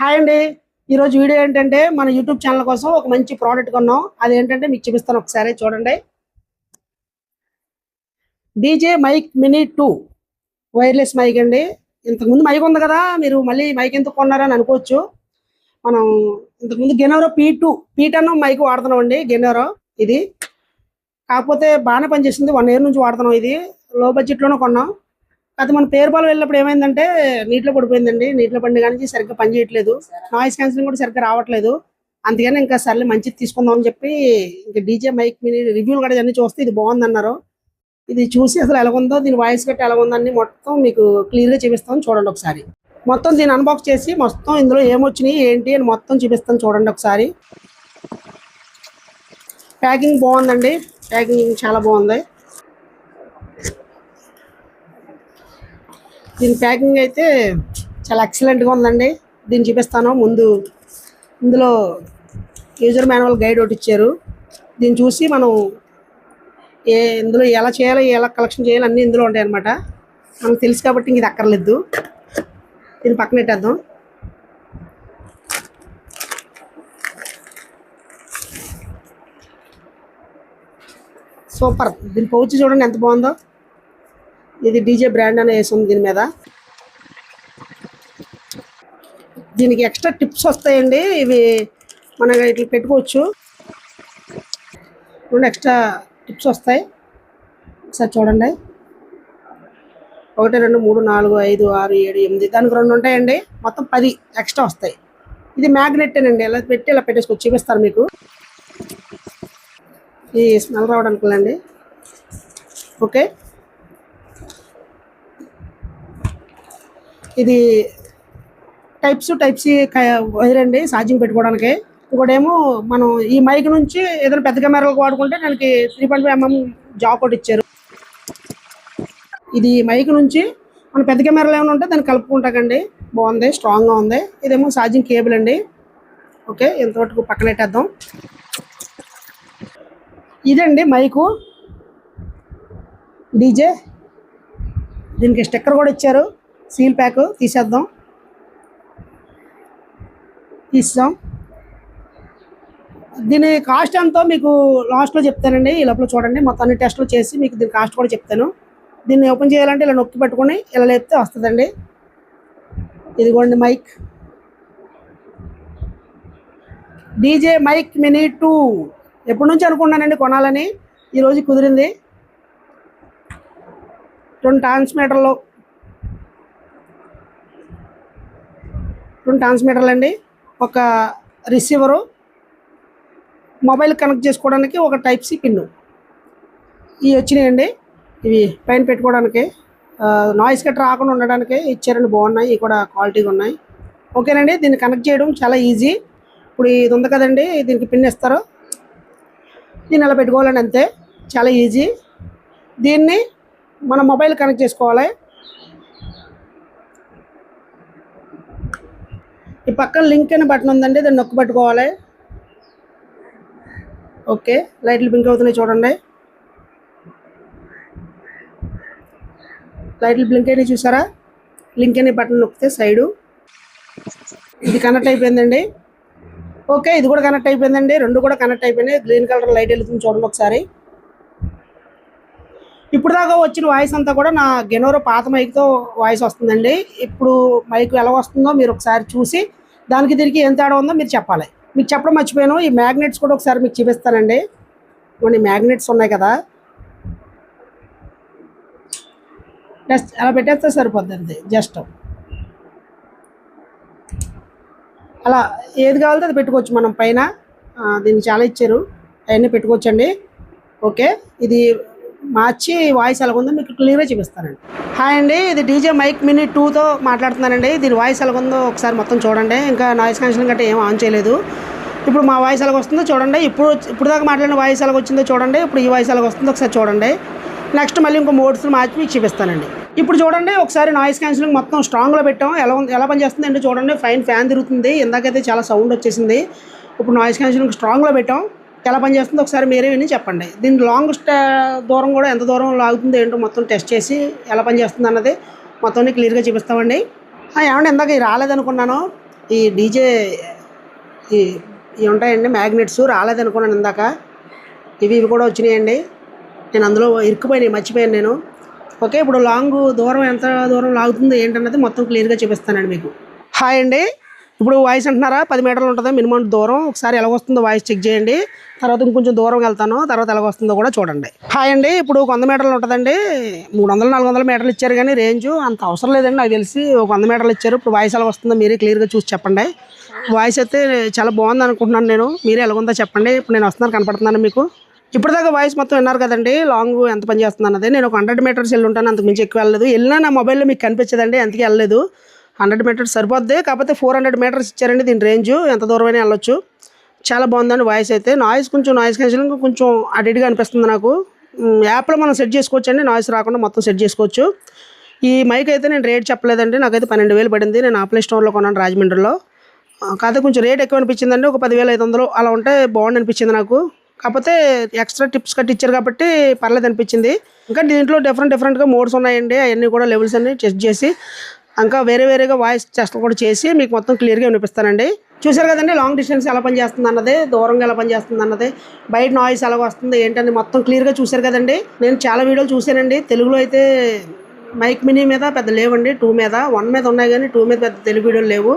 Hi అండి. ఈరోజు video ఏంటంటే మన యూట్యూబ్ ఛానల్ కోసం ఒక మంచి ప్రోడక్ట్ కొన్నాం. అదేంటంటే మీకు చూపిస్తాను, ఒకసారి చూడండి. DJ mic mini 2 wireless mic అండి. ఇంతకుముందు మైక్ ఉంది కదా, మీరు మళ్ళీ మైక్ ఎందుకు కొన్నారని అనుకోవచ్చు. మనం ఇంతకుముందు గెనోరో P10 మైక్ వాడుతున్నాం అండి. గెనోరో ఇది కాకపోతే బాగానే పనిచేస్తుంది. 1 ఇయర్ నుంచి వాడుతున్నాం. ఇది లో బడ్జెట్లోనే కొన్నాం. అది మన పేరుపాలు వెళ్ళినప్పుడు ఏమైందంటే నీటిలో పడిపోయిందండి. నీటిలో పడిన కానీ సరిగ్గా పని చేయట్లేదు. నాయిస్ క్యాన్సిలింగ్ కూడా సరిగ్గా రావట్లేదు. అందుకని ఇంకా సర్లే మంచిది తీసుకుందాం అని చెప్పి ఇంకా డీజే మైక్ మినీ రివ్యూలు కూడా అన్ని చూస్తే ఇది బాగుంది అన్నారు. ఇది చూసి అసలు ఎలాగుందో, దీని వాయిస్ గట్టి ఎలాగుందని మొత్తం మీకు క్లియర్గా చూపిస్తాను. చూడండి ఒకసారి. మొత్తం దీన్ని అన్బాక్స్ చేసి మొత్తం ఇందులో ఏమొచ్చినాయి ఏంటి అని మొత్తం చూపిస్తాను. చూడండి ఒకసారి. ప్యాకింగ్ బాగుందండి. ప్యాకింగ్ చాలా బాగుంది. దీని ప్యాకింగ్ అయితే చాలా ఎక్సలెంట్గా ఉందండి. దీన్ని చూపిస్తాను. ముందు ఇందులో యూజర్ మాన్యువల్ గైడ్ ఒకటి ఇచ్చారు. దీన్ని చూసి మనం ఇందులో ఎలా చేయాలో, ఎలా కలెక్షన్ చేయాలో అన్నీ ఇందులో ఉంటాయి అన్నమాట. మనకు తెలుసు కాబట్టి ఇది అక్కర్లేదు. దీన్ని పక్కన పెట్టేద్దాం. సూపర్. దీని పౌచ్ చూడండి ఎంత బాగుందో. ఇది డీజే బ్రాండ్ అని వేసి ఉంది దీని మీద. దీనికి ఎక్స్ట్రా టిప్స్ వస్తాయండి. ఇవి మనం ఇట్లా పెట్టుకోవచ్చు. రెండు ఎక్స్ట్రా టిప్స్ వస్తాయి. ఒకసారి చూడండి. 1 2 3 4 5 6 7 8 దానికి 2 ఉంటాయండి. మొత్తం 10 ఎక్స్ట్రా వస్తాయి. ఇది మ్యాగ్నెట్ అండి. ఇలా పెట్టి ఇలా పెట్టేసుకొచ్చి చూపిస్తారు మీకు. ఈ స్మెల్ రావడానికి అండి. ఓకే, ఇది టైప్ సి వైర్ అండి, ఛార్జింగ్ పెట్టుకోవడానికి. ఇంకోటేమో మనం ఈ మైక్ నుంచి ఏదైనా పెద్ద కెమెరాలకు వాడుకుంటే దానికి 3.5 mm జాక్ ఒకటి ఇచ్చారు. ఇది మైక్ నుంచి మన పెద్ద కెమెరాలు ఏమైనా ఉంటే దాన్ని కలుపుకుంటాకండి. బాగుంది, స్ట్రాంగ్గా ఉంది. ఇదేమో ఛార్జింగ్ కేబుల్ అండి. ఓకే, ఎంతవరకు పక్కన పెట్టేద్దాం. ఇదండి మైకు డీజే. దీనికి స్టిక్కర్ కూడా ఇచ్చారు. సీల్ ప్యాక్ తీసేద్దాం. దీని కాస్ట్ ఎంతో మీకు లాస్ట్లో చెప్తానండి. ఈ లోపల చూడండి, మొత్తం అన్ని టెస్టులు చేసి మీకు దీని కాస్ట్ కూడా చెప్తాను. దీన్ని ఓపెన్ చేయాలంటే ఇలా నొక్కి పెట్టుకొని ఇలా లేపితే వస్తుందండి. ఇదిగోండి మైక్, డీజే మైక్ మినీ 2. ఎప్పటి నుంచి అనుకున్నానండి కొనాలని, ఈరోజు కుదిరింది. 2 ట్రాన్స్మీటర్లు అండి, ఒక రిసీవరు, మొబైల్ కనెక్ట్ చేసుకోవడానికి ఒక టైప్ సి పిన్ను. ఇవి వచ్చినాయండి. ఇవి పైన పెట్టుకోవడానికి నాయిస్ కట్ రాకుండా ఉండడానికి ఇచ్చారండి. బాగున్నాయి. ఇవి కూడా క్వాలిటీగా ఉన్నాయి. ఓకేనండి. దీన్ని కనెక్ట్ చేయడం చాలా ఈజీ. ఇప్పుడు ఇది ఉంది కదండి, దీనికి పిన్ ఇస్తారు. దీన్ని అలా పెట్టుకోవాలండి, అంతే. చాలా ఈజీ. దీన్ని మన మొబైల్ కనెక్ట్ చేసుకోవాలి. ఈ పక్కన లింక్ అనే బటన్ ఉందండి, దాన్ని నొక్కి పట్టుకోవాలి. ఓకే, లైట్లు బ్లింక్ అవుతున్నాయి చూడండి. లైట్లు బ్లింక్ అయినాయి చూసారా. లింక్ అనే బటన్ నొక్కితే సైడు ఇది కనెక్ట్ అయిపోయిందండి. ఓకే, ఇది కూడా కనెక్ట్ అయిపోయిందండి. 2 కూడా కనెక్ట్ అయిపోయినాయి. గ్రీన్ కలర్ లైట్ వెళ్తుంది చూడండి ఒకసారి. ఇప్పుడు దాకా వచ్చిన వాయిస్ అంతా కూడా నా గెనోరో పాత మైక్తో వాయిస్ వస్తుందండి. ఇప్పుడు మైక్ ఎలా వస్తుందో మీరు ఒకసారి చూసి దానికి దీనికి ఏం తేడా ఉందో మీరు చెప్పాలి. మీకు చెప్పడం మర్చిపోయాను, ఈ మ్యాగ్నెట్స్ కూడా ఒకసారి మీకు చూపిస్తానండి. కొన్ని మ్యాగ్నెట్స్ ఉన్నాయి కదా, జస్ట్ అలా పెట్టేస్తే సరిపోద్ది. జస్ట్ అలా ఏది కావాలో అది పెట్టుకోవచ్చు మనం పైన. దీన్ని చాలా ఇచ్చారు, అవన్నీ పెట్టుకోవచ్చండి. ఓకే, ఇది మార్చి వాయిస్ ఎలాగుందో మీకు క్లియర్గా చూపిస్తానండి. హాయ్ అండి, ఇది డీజే మైక్ మినీ 2తో మాట్లాడుతున్నానండి. దీని వాయిస్ ఎలాగుందో ఒకసారి మొత్తం చూడండి. ఇంకా నాయిస్ క్యాన్సిలింగ్ గట్రా ఏం ఆన్ చేయలేదు. ఇప్పుడు మా వాయిస్ ఎలాగ వస్తుందో చూడండి. ఇప్పుడు దాకా మాట్లాడిన వాయిస్ ఎలాగ వచ్చిందో చూడండి. ఇప్పుడు ఈ వాయిస్ ఎలాగ వస్తుందో ఒకసారి చూడండి. నెక్స్ట్ మళ్ళీ ఇంకో మోడ్స్ మార్చి మీకు చూపిస్తానండి. ఇప్పుడు చూడండి ఒకసారి నాయిస్ క్యాన్సిలింగ్ మొత్తం స్ట్రాంగ్లో పెట్టాం. ఎలా పనిచేస్తుంది అంటే చూడండి. ఫ్యాన్ తిరుగుతుంది. ఇందాకైతే చాలా సౌండ్ వచ్చేసింది. ఇప్పుడు నాయిస్ క్యాన్సిలింగ్ స్ట్రాంగ్లో పెట్టాం. ఎలా పనిచేస్తుందో ఒకసారి మీరే విని చెప్పండి. దీని లాంగ్ దూరం కూడా ఎంత దూరం లాగుతుంది ఏంటో మొత్తం టెస్ట్ చేసి ఎలా పనిచేస్తుంది అన్నది మొత్తం క్లియర్గా చూపిస్తామండి. ఏమంటే ఇందాక రాలేదనుకున్నాను. ఈ డీజే ఇవి ఉంటాయండి మ్యాగ్నెట్స్, రాలేదనుకున్నాను ఇందాక. ఇవి కూడా వచ్చినాయండి. నేను అందులో ఇరుక్కుపోయినాయి, మర్చిపోయాను నేను. ఓకే, ఇప్పుడు దూరం ఎంత దూరం లాగుతుంది ఏంటన్నది మొత్తం క్లియర్గా చూపిస్తానండి మీకు. హాయ్ అండి, ఇప్పుడు వాయిస్ అంటున్నారా 10 మీటర్లు ఉంటుంది మినిమం దూరం. ఒకసారి ఎలా వస్తుందో వాయిస్ చెక్ చేయండి. తర్వాత ఇంకొంచెం దూరం వెళ్తాను, తర్వాత ఎలా వస్తుందో కూడా చూడండి. హాయ్ అండి, ఇప్పుడు 100 మీటర్లు ఉంటుందండి. 300-400 మీటర్లు ఇచ్చారు కానీ రేంజ్ అంత అవసరం లేదండి. నాకు తెలిసి ఒక 100 మీటర్లు ఇచ్చారు. ఇప్పుడు వాయిస్ ఎలా వస్తుందో మీరే క్లియర్గా చూసి చెప్పండి. వాయిస్ అయితే చాలా బాగుంది అనుకుంటున్నాను నేను. మీరే ఎలాగుందో చెప్పండి. ఇప్పుడు నేను వస్తున్నాను, కనపడుతున్నాను మీకు. ఇప్పటిదాకా వాయిస్ మొత్తం విన్నారు కదండి, లాంగ్ ఎంత పని చేస్తుంది అన్నది. నేను ఒక 100 మీటర్స్ వెళ్ళి ఉంటాను, అంతకు మించి ఎక్కువ వెళ్ళలేదు. వెళ్ళినా నా మొబైల్లో మీకు కనిపించదండి, అందుకే వెళ్ళలేదు. 100 మీటర్స్ సరిపోద్ది, కాకపోతే 400 మీటర్స్ ఇచ్చారండి దీని రేంజ్. ఎంత దూరమైనా వెళ్ళొచ్చు. చాలా బాగుందండి వాయిస్ అయితే. నాయిస్ క్యాన్సిలింగ్ కొంచెం అడిట్గా అనిపిస్తుంది నాకు. యాప్లో మనం సెట్ చేసుకోవచ్చు అండి, నాయిస్ రాకుండా మొత్తం సెట్ చేసుకోవచ్చు. ఈ మైక్ అయితే నేను రేట్ చెప్పలేదండి, నాకైతే 12,000 పడింది. నేను ఆప్లే స్టోర్లో కొన్నాను రాజమండ్రిలో. కాకపోతే కొంచెం రేట్ ఎక్కువ అనిపించిందండి, ఒక 10,500 అలా ఉంటే బాగుండి అనిపించింది నాకు. కాకపోతే ఎక్స్ట్రా టిప్స్ కట్టి ఇచ్చారు కాబట్టి పర్లేదు అనిపించింది. ఇంకా దీంట్లో డిఫరెంట్గా మోడ్స్ ఉన్నాయండి, అవన్నీ కూడా లెవెల్స్ అన్ని టెస్ట్ చేసి ఇంకా వేరేగా వాయిస్ టెస్ట్లు కూడా చేసి మీకు మొత్తం క్లియర్గా వినిపిస్తానండి. చూశారు కదండి, లాంగ్ డిస్టెన్స్ ఎలా పనిచేస్తుంది అన్నది, దూరంగా ఎలా పనిచేస్తుంది అన్నది, బయట నాయిస్ ఎలా వస్తుంది ఏంటని మొత్తం క్లియర్గా చూశారు కదండి. నేను చాలా వీడియోలు చూశానండి. తెలుగులో అయితే మైక్ మినీ మీద పెద్ద లేవండి, 2 మీద 1 మీద ఉన్నాయి కానీ 2 మీద పెద్ద తెలుగు వీడియోలు లేవు.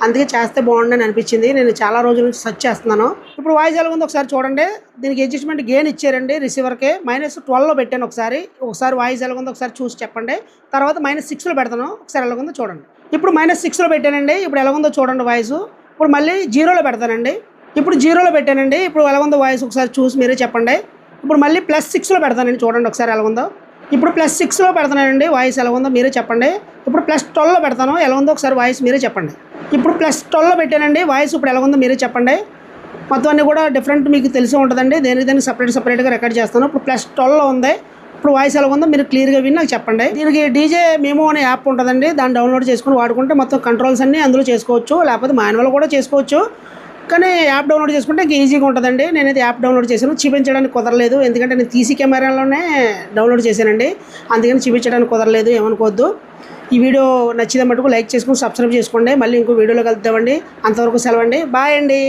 అందుకే చేస్తే బాగుండని అనిపించింది. నేను చాలా రోజుల నుంచి సెర్చ్ చేస్తున్నాను. ఇప్పుడు వాయిస్ ఎలా ఉందో ఒకసారి చూడండి. దీనికి అడ్జస్ట్మెంట్ గెయిన్ ఇచ్చారండి రిసీవర్కి. -12లో పెట్టాను. ఒకసారి వాయిస్ ఎలా ఉందో ఒకసారి చూసి చెప్పండి. తర్వాత -6లో పెడతాను, ఒకసారి ఎలా ఉందో చూడండి. ఇప్పుడు -6లో పెట్టానండి, ఇప్పుడు ఎలా ఉందో చూడండి వాయిస్. ఇప్పుడు మళ్ళీ 0లో పెడతానండి. ఇప్పుడు 0లో పెట్టానండి, ఇప్పుడు ఎలా ఉందో వాయిస్ ఒకసారి చూసి మీరే చెప్పండి. ఇప్పుడు మళ్ళీ +6లో పెడతానండి, చూడండి ఒకసారి ఎలా ఉందో. ఇప్పుడు +6లో పెడతానండి, వాయిస్ ఎలా ఉందో మీరే చెప్పండి. ఇప్పుడు +12లో పెడతాను, ఎలా ఉందో ఒకసారి వాయిస్ మీరే చెప్పండి. ఇప్పుడు +12లో పెట్టానండి, వాయిస్ ఇప్పుడు ఎలా ఉందో మీరే చెప్పండి. మొత్తం అన్నీ కూడా డిఫరెంట్ మీకు తెలిసి ఉంటుందండి. దానికి సపరేట్గా రికార్డ్ చేస్తాను. ఇప్పుడు +12లో ఉంది. ఇప్పుడు వాయిస్ ఎలా ఉందో మీరు క్లియర్గా విని నాకు చెప్పండి. దీనికి డీజే మెమో అనే యాప్ ఉంటుందండి, దాన్ని డౌన్లోడ్ చేసుకుని వాడుకుంటే మొత్తం కంట్రోల్స్ అన్నీ అందులో చేసుకోవచ్చు. లేకపోతే మాన్యువల్ కూడా చేసుకోవచ్చు, కానీ యాప్ డౌన్లోడ్ చేసుకుంటే ఇంకా ఈజీగా ఉంటుందండి. నేనైతే యాప్ డౌన్లోడ్ చేశాను, చూపించడానికి కుదరలేదు. ఎందుకంటే నేను తీసి కెమెరాలోనే డౌన్లోడ్ చేశానండి, అందుకని చూపించడానికి కుదరలేదు, ఏమనుకోవద్దు. ఈ వీడియో నచ్చితే మటుకు లైక్ చేసుకుని సబ్స్క్రైబ్ చేసుకోండి. మళ్ళీ ఇంకో వీడియోలో కలుద్దామండి. అంతవరకు సెలవండి, బాయ్ అండి.